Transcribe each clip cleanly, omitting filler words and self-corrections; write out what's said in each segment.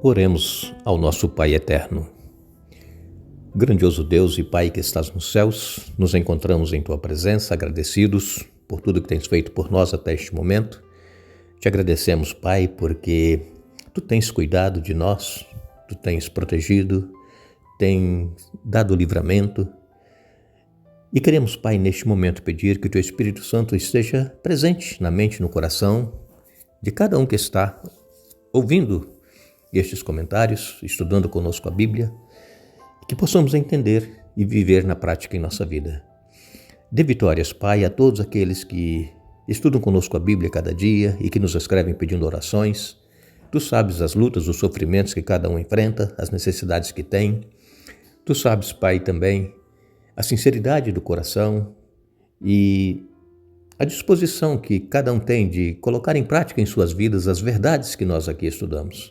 Oremos ao nosso Pai eterno. Grandioso Deus e Pai que estás nos céus, nos encontramos em Tua presença, agradecidos por tudo que tens feito por nós até este momento. Te agradecemos, Pai, porque Tu tens cuidado de nós, Tu tens protegido, tens dado livramento. E queremos, Pai, neste momento pedir que o Teu Espírito Santo esteja presente na mente e no coração de cada um que está ouvindo estes comentários, estudando conosco a Bíblia, que possamos entender e viver na prática em nossa vida. Dê vitórias, Pai, a todos aqueles que estudam conosco a Bíblia cada dia e que nos escrevem pedindo orações. Tu sabes as lutas, os sofrimentos que cada um enfrenta, as necessidades que tem. Tu sabes, Pai, também a sinceridade do coração e a disposição que cada um tem de colocar em prática em suas vidas as verdades que nós aqui estudamos.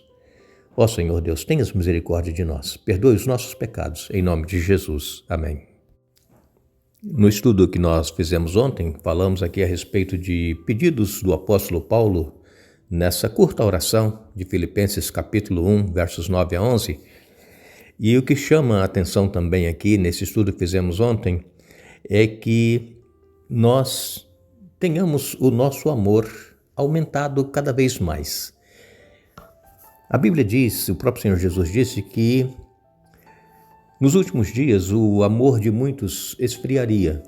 Ó Senhor Deus, tenhas misericórdia de nós, perdoe os nossos pecados, em nome de Jesus. Amém. No estudo que nós fizemos ontem, falamos aqui a respeito de pedidos do apóstolo Paulo nessa curta oração de Filipenses capítulo 1, versos 9 a 11. E o que chama a atenção também aqui nesse estudo que fizemos ontem é que nós tenhamos o nosso amor aumentado cada vez mais. A Bíblia diz, o próprio Senhor Jesus disse que nos últimos dias o amor de muitos esfriaria.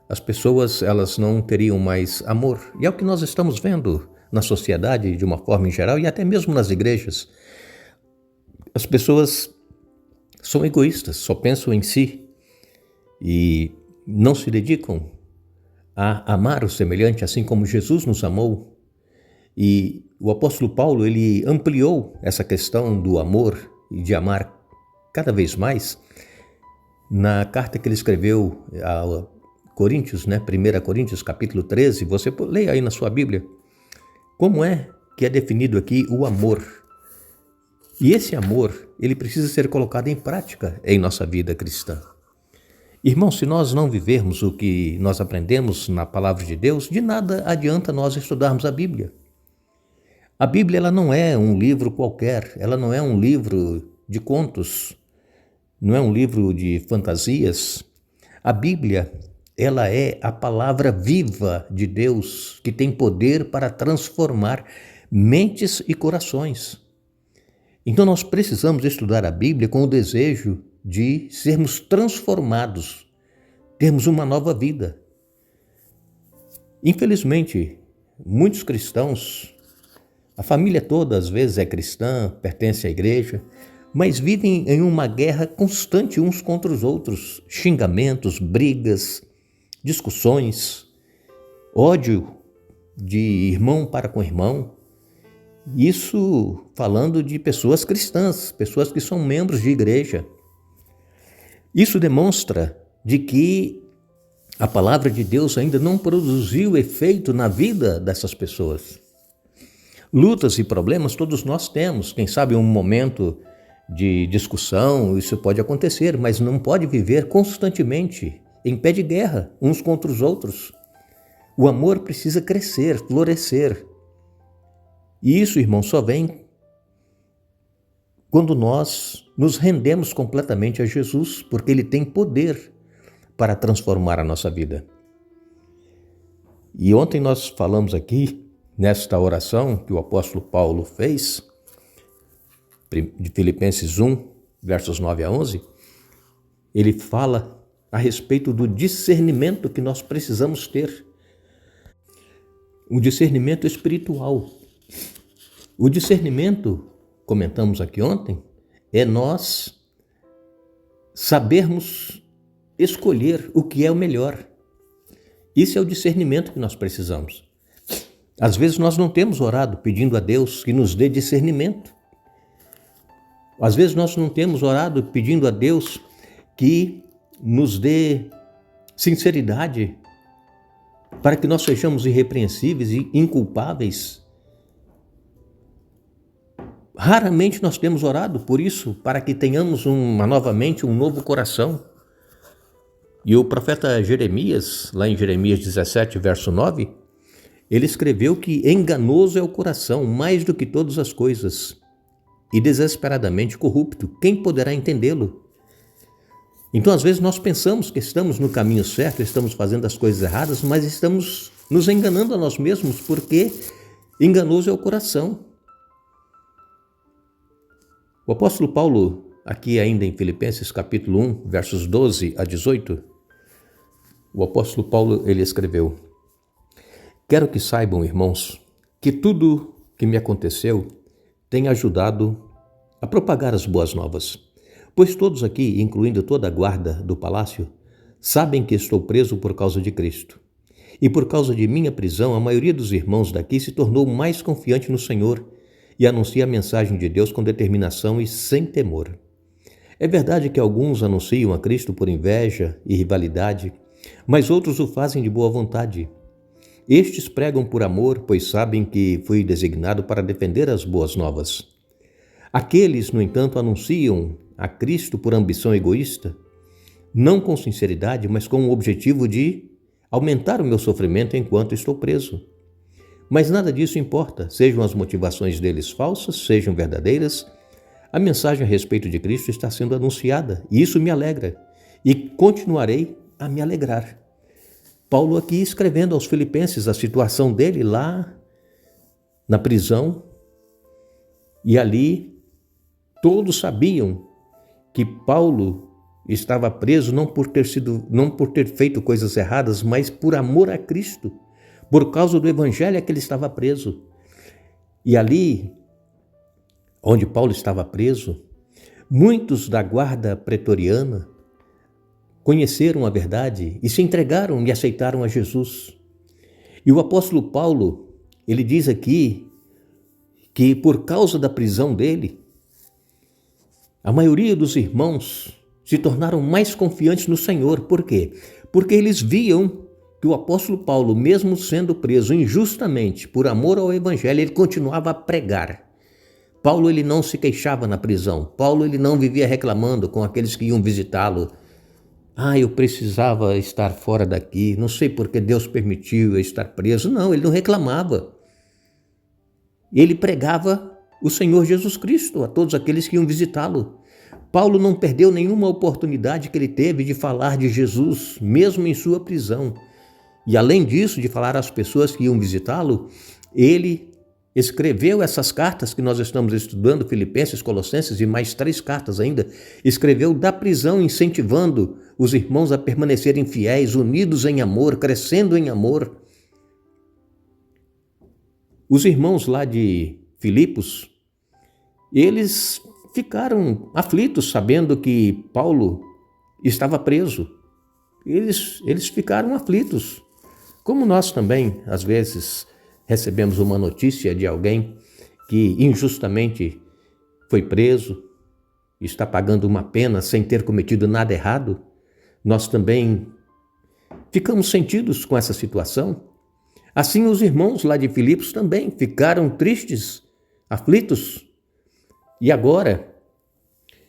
As pessoas, elas não teriam mais amor. E é o que nós estamos vendo na sociedade de uma forma em geral e até mesmo nas igrejas. As pessoas são egoístas, só pensam em si e não se dedicam a amar o semelhante, assim como Jesus nos amou. E o apóstolo Paulo, ele ampliou essa questão do amor e de amar cada vez mais na carta que ele escreveu a Coríntios, 1 Coríntios capítulo 13, você leia aí na sua Bíblia, como é que é definido aqui o amor. E esse amor, ele precisa ser colocado em prática em nossa vida cristã. Irmãos, se nós não vivermos o que nós aprendemos na palavra de Deus, de nada adianta nós estudarmos a Bíblia. A Bíblia, ela não é um livro qualquer, ela não é um livro de contos, não é um livro de fantasias. A Bíblia, ela é a palavra viva de Deus, que tem poder para transformar mentes e corações. Então nós precisamos estudar a Bíblia com o desejo de sermos transformados, termos uma nova vida. Infelizmente, muitos cristãos, a família toda às vezes é cristã, pertence à igreja, mas vivem em uma guerra constante uns contra os outros, xingamentos, brigas, discussões, ódio de irmão para com irmão. Isso falando de pessoas cristãs, pessoas que são membros de igreja. Isso demonstra de que a palavra de Deus ainda não produziu efeito na vida dessas pessoas. Lutas e problemas todos nós temos. Quem sabe um momento de discussão, isso pode acontecer, mas não pode viver constantemente em pé de guerra uns contra os outros. O amor precisa crescer, florescer. E isso, irmão, só vem quando nós nos rendemos completamente a Jesus, porque Ele tem poder para transformar a nossa vida. E ontem nós falamos aqui, nesta oração que o apóstolo Paulo fez, de Filipenses 1, versos 9 a 11, ele fala a respeito do discernimento que nós precisamos ter. O discernimento espiritual. O discernimento, comentamos aqui ontem, é nós sabermos escolher o que é o melhor. Isso é o discernimento que nós precisamos. Às vezes nós não temos orado pedindo a Deus que nos dê discernimento. Às vezes nós não temos orado pedindo a Deus que nos dê sinceridade para que nós sejamos irrepreensíveis e inculpáveis. Raramente nós temos orado por isso, para que tenhamos novamente um novo coração. E o profeta Jeremias, lá em Jeremias 17, verso 9, ele escreveu que enganoso é o coração, mais do que todas as coisas, e desesperadamente corrupto. Quem poderá entendê-lo? Então, às vezes, nós pensamos que estamos no caminho certo, estamos fazendo as coisas erradas, mas estamos nos enganando a nós mesmos, porque enganoso é o coração. O apóstolo Paulo, aqui ainda em Filipenses capítulo 1, versos 12 a 18, o apóstolo Paulo, ele escreveu: Quero que saibam, irmãos, que tudo que me aconteceu tem ajudado a propagar as boas novas. Pois todos aqui, incluindo toda a guarda do palácio, sabem que estou preso por causa de Cristo. E por causa de minha prisão, a maioria dos irmãos daqui se tornou mais confiante no Senhor e anuncia a mensagem de Deus com determinação e sem temor. É verdade que alguns anunciam a Cristo por inveja e rivalidade, mas outros o fazem de boa vontade. Estes pregam por amor, pois sabem que fui designado para defender as boas novas. Aqueles, no entanto, anunciam a Cristo por ambição egoísta, não com sinceridade, mas com o objetivo de aumentar o meu sofrimento enquanto estou preso. Mas nada disso importa, sejam as motivações deles falsas, sejam verdadeiras, a mensagem a respeito de Cristo está sendo anunciada, e isso me alegra, e continuarei a me alegrar. Paulo aqui escrevendo aos Filipenses a situação dele lá na prisão, e ali todos sabiam que Paulo estava preso não por ter feito coisas erradas, mas por amor a Cristo, por causa do evangelho é que ele estava preso. E ali, onde Paulo estava preso, muitos da guarda pretoriana conheceram a verdade e se entregaram e aceitaram a Jesus. E o apóstolo Paulo, ele diz aqui que por causa da prisão dele, a maioria dos irmãos se tornaram mais confiantes no Senhor. Por quê? Porque eles viam que o apóstolo Paulo, mesmo sendo preso injustamente por amor ao evangelho, ele continuava a pregar. Paulo, ele não se queixava na prisão. Paulo, ele não vivia reclamando com aqueles que iam visitá-lo. Eu precisava estar fora daqui, não sei por que Deus permitiu eu estar preso. Não, ele não reclamava. Ele pregava o Senhor Jesus Cristo a todos aqueles que iam visitá-lo. Paulo não perdeu nenhuma oportunidade que ele teve de falar de Jesus, mesmo em sua prisão. E além disso, de falar às pessoas que iam visitá-lo, ele escreveu essas cartas que nós estamos estudando, Filipenses, Colossenses e mais 3 cartas ainda, escreveu da prisão, incentivando os irmãos a permanecerem fiéis, unidos em amor, crescendo em amor. Os irmãos lá de Filipos, eles ficaram aflitos sabendo que Paulo estava preso. Eles ficaram aflitos. Como nós também, às vezes, recebemos uma notícia de alguém que injustamente foi preso, está pagando uma pena sem ter cometido nada errado, nós também ficamos sentidos com essa situação. Assim, os irmãos lá de Filipos também ficaram tristes, aflitos. E agora,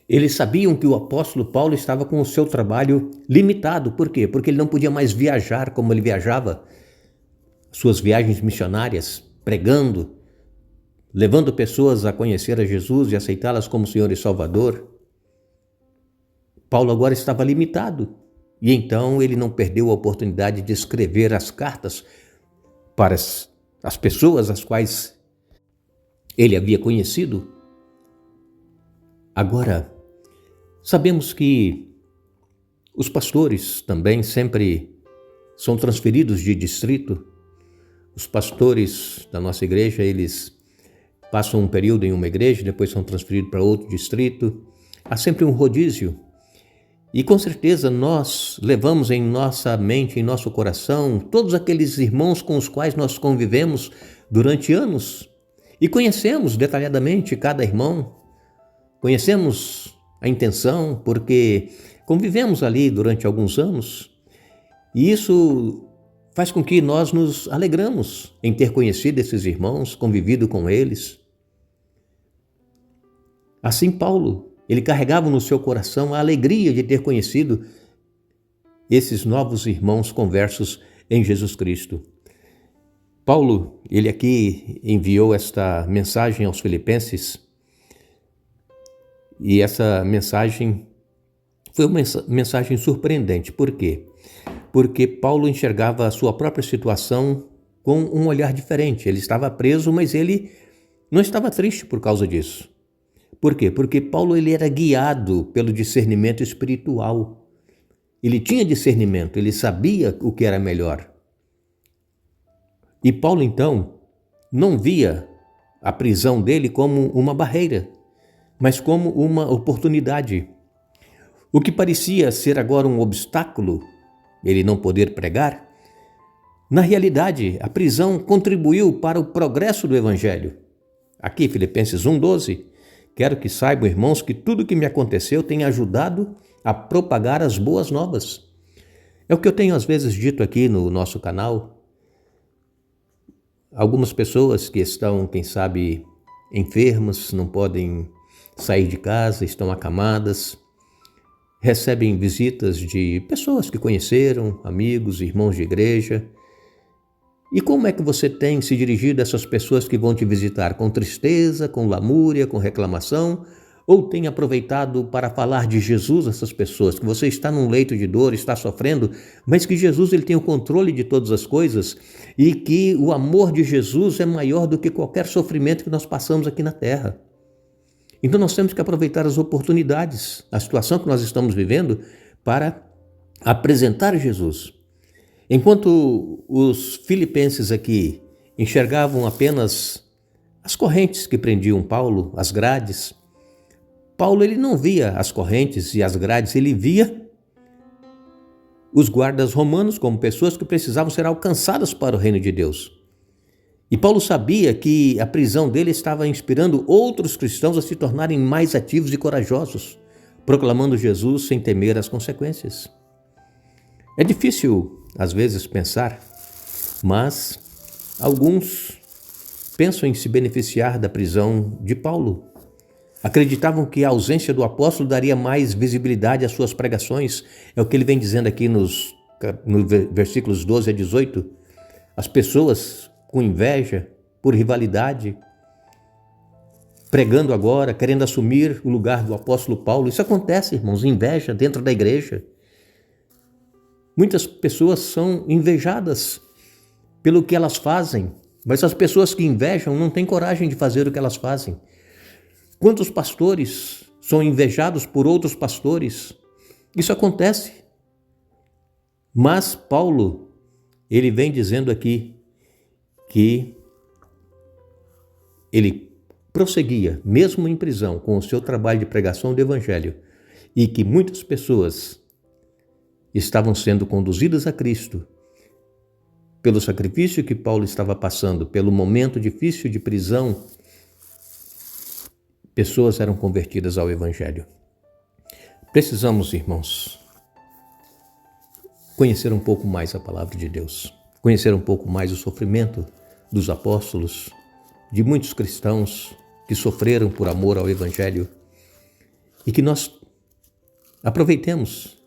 eles sabiam que o apóstolo Paulo estava com o seu trabalho limitado. Por quê? Porque ele não podia mais viajar como ele viajava, suas viagens missionárias, pregando, levando pessoas a conhecer a Jesus e aceitá-las como Senhor e Salvador. Paulo agora estava limitado, e então ele não perdeu a oportunidade de escrever as cartas para as pessoas as quais ele havia conhecido. Agora, sabemos que os pastores também sempre são transferidos de distrito. Os pastores da nossa igreja, eles passam um período em uma igreja, depois são transferidos para outro distrito. Há sempre um rodízio. E com certeza nós levamos em nossa mente, em nosso coração, todos aqueles irmãos com os quais nós convivemos durante anos e conhecemos detalhadamente cada irmão. Conhecemos a intenção, porque convivemos ali durante alguns anos, e isso faz com que nós nos alegramos em ter conhecido esses irmãos, convivido com eles. Assim, Paulo, ele carregava no seu coração a alegria de ter conhecido esses novos irmãos conversos em Jesus Cristo. Paulo, ele aqui enviou esta mensagem aos Filipenses E essa mensagem foi uma mensagem surpreendente. Por quê? Porque Paulo enxergava a sua própria situação com um olhar diferente. Ele estava preso, mas ele não estava triste por causa disso. Por quê? Porque Paulo ele era guiado pelo discernimento espiritual. Ele tinha discernimento, ele sabia o que era melhor. E Paulo, então, não via a prisão dele como uma barreira, mas como uma oportunidade. O que parecia ser agora um obstáculo, ele não poder pregar, na realidade, a prisão contribuiu para o progresso do Evangelho. Aqui, Filipenses 1:12, quero que saibam, irmãos, que tudo que me aconteceu tem ajudado a propagar as boas novas. É o que eu tenho às vezes dito aqui no nosso canal. Algumas pessoas que estão, quem sabe, enfermas, não podem sair de casa, estão acamadas, recebem visitas de pessoas que conheceram, amigos, irmãos de igreja. E como é que você tem se dirigido a essas pessoas que vão te visitar? Com tristeza, com lamúria, com reclamação? Ou tem aproveitado para falar de Jesus a essas pessoas? Que você está num leito de dor, está sofrendo, mas que Jesus ele tem o controle de todas as coisas e que o amor de Jesus é maior do que qualquer sofrimento que nós passamos aqui na terra. Então nós temos que aproveitar as oportunidades, a situação que nós estamos vivendo, para apresentar Jesus. Enquanto os filipenses aqui enxergavam apenas as correntes que prendiam Paulo, as grades, Paulo ele não via as correntes e as grades, ele via os guardas romanos como pessoas que precisavam ser alcançadas para o reino de Deus. E Paulo sabia que a prisão dele estava inspirando outros cristãos a se tornarem mais ativos e corajosos, proclamando Jesus sem temer as consequências. É difícil, às vezes, pensar, mas alguns pensam em se beneficiar da prisão de Paulo. Acreditavam que a ausência do apóstolo daria mais visibilidade às suas pregações. É o que ele vem dizendo aqui nos versículos 12 a 18. As pessoas com inveja, por rivalidade, pregando agora, querendo assumir o lugar do apóstolo Paulo. Isso acontece, irmãos, inveja dentro da igreja. Muitas pessoas são invejadas pelo que elas fazem, mas as pessoas que invejam não têm coragem de fazer o que elas fazem. Quantos pastores são invejados por outros pastores? Isso acontece. Mas Paulo, ele vem dizendo aqui que ele prosseguia, mesmo em prisão, com o seu trabalho de pregação do Evangelho, e que muitas pessoas estavam sendo conduzidas a Cristo pelo sacrifício que Paulo estava passando, pelo momento difícil de prisão. Pessoas eram convertidas ao Evangelho. Precisamos, irmãos, conhecer um pouco mais a palavra de Deus, conhecer um pouco mais o sofrimento dos apóstolos, de muitos cristãos que sofreram por amor ao Evangelho, e que nós aproveitemos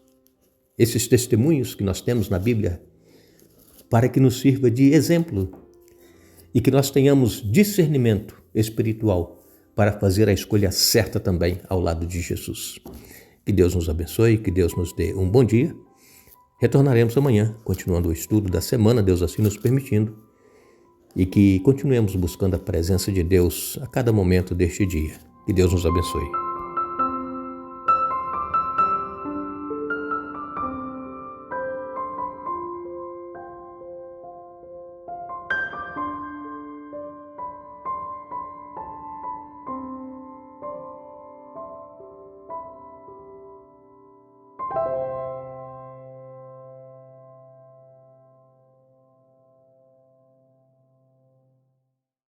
esses testemunhos que nós temos na Bíblia para que nos sirva de exemplo e que nós tenhamos discernimento espiritual para fazer a escolha certa também ao lado de Jesus. Que Deus nos abençoe, que Deus nos dê um bom dia. Retornaremos amanhã, continuando o estudo da semana, Deus assim nos permitindo, e que continuemos buscando a presença de Deus a cada momento deste dia. Que Deus nos abençoe.